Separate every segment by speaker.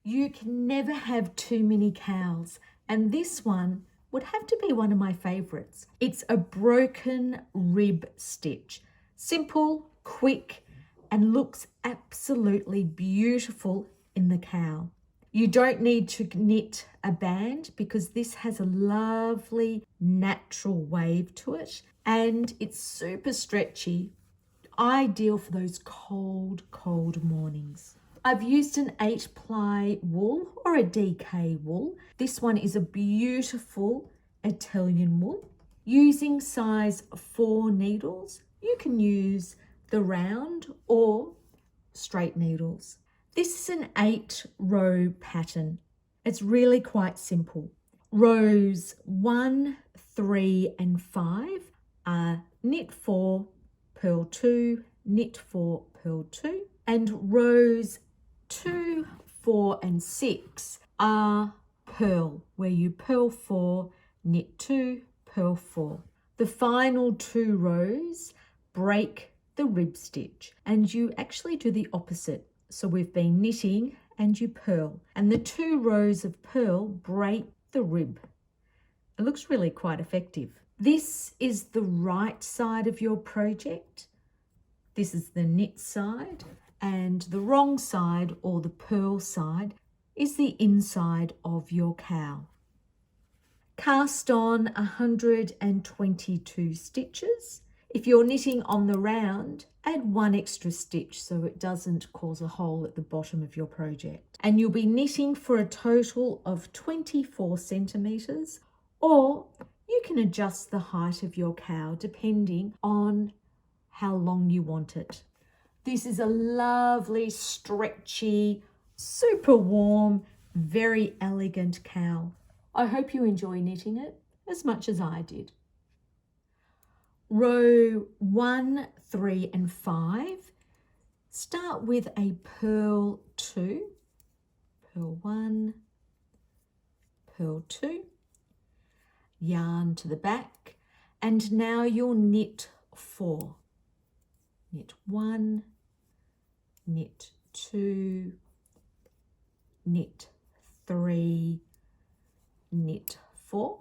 Speaker 1: You can never have too many cowls, and this one would have to be one of my favorites. It's a broken rib stitch. Simple, quick, and looks absolutely beautiful in the cowl. You don't need to knit a band because this has a lovely natural wave to it, and it's super stretchy, ideal for those cold mornings. I've used an 8-ply wool or a DK wool. This one is a beautiful Italian wool. Using size 4 needles, you can use the round or straight needles. This is an 8-row pattern. It's really quite simple. Rows 1, 3 and 5 are knit 4, purl 2, knit 4, purl 2, and rows 2, 4 and 6 are purl, where you purl 4, knit 2, purl 4. The final 2 rows break the rib stitch, and you actually do the opposite. So we've been knitting and you purl, and the 2 rows of purl break the rib. It looks really quite effective. This is the right side of your project. This is the knit side, and the wrong side, or the purl side, is the inside of your cowl. Cast on 122 stitches. If you're knitting on the round, add 1 extra stitch so it doesn't cause a hole at the bottom of your project. And you'll be knitting for a total of 24 centimetres, or you can adjust the height of your cowl depending on how long you want it. This is a lovely, stretchy, super warm, very elegant cowl. I hope you enjoy knitting it as much as I did. Row 1, 3 and 5, start with a purl 2, purl 1, purl 2, yarn to the back, and now you'll knit 4. Knit 1, knit 2, knit 3, knit 4.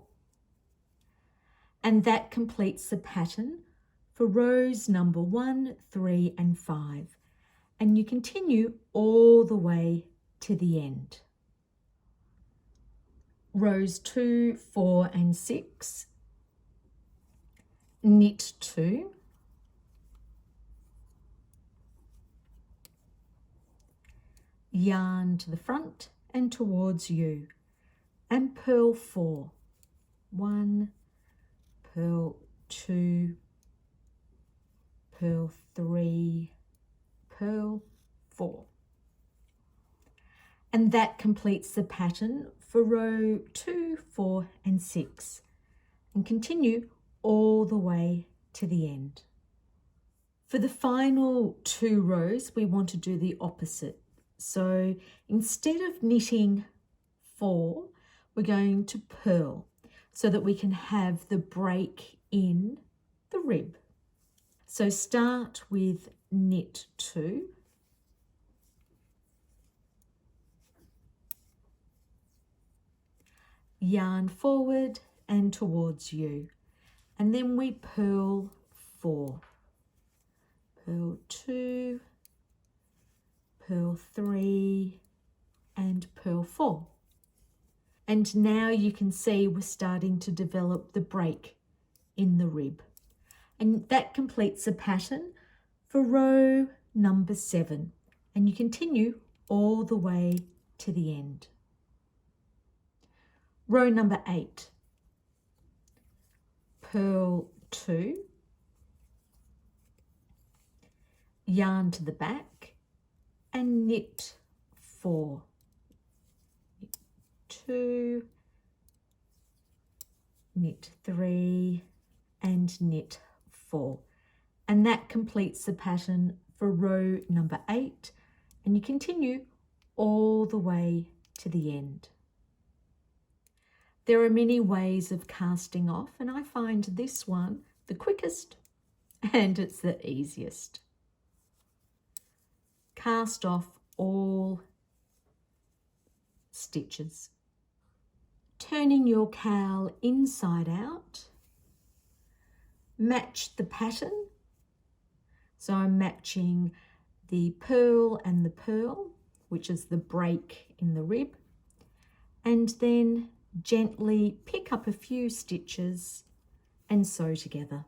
Speaker 1: And that completes the pattern for rows number 1, 3 and 5. And you continue all the way to the end. Rows 2, 4 and 6, knit 2, yarn to the front and towards you, and purl 4. 1, purl 2, purl 3, purl 4. And that completes the pattern for row 2, 4 and 6. And continue all the way to the end. For the final 2 rows, we want to do the opposite. So instead of knitting 4, we're going to purl so that we can have the break in the rib. So start with knit 2, yarn forward and towards you, and then we purl 4, purl 2, purl 3 and purl 4. And now you can see we're starting to develop the break in the rib. And that completes the pattern for row number 7. And you continue all the way to the end. Row number 8. Purl 2, yarn to the back and knit 4. 2, knit 3 and knit 4, and that completes the pattern for row number 8, and you continue all the way to the end. There are many ways of casting off, and I find this one the quickest and it's the easiest. Cast off all stitches. Turning your cowl inside out, match the pattern. So I'm matching the pearl and the pearl, which is the break in the rib, and then gently pick up a few stitches and sew together.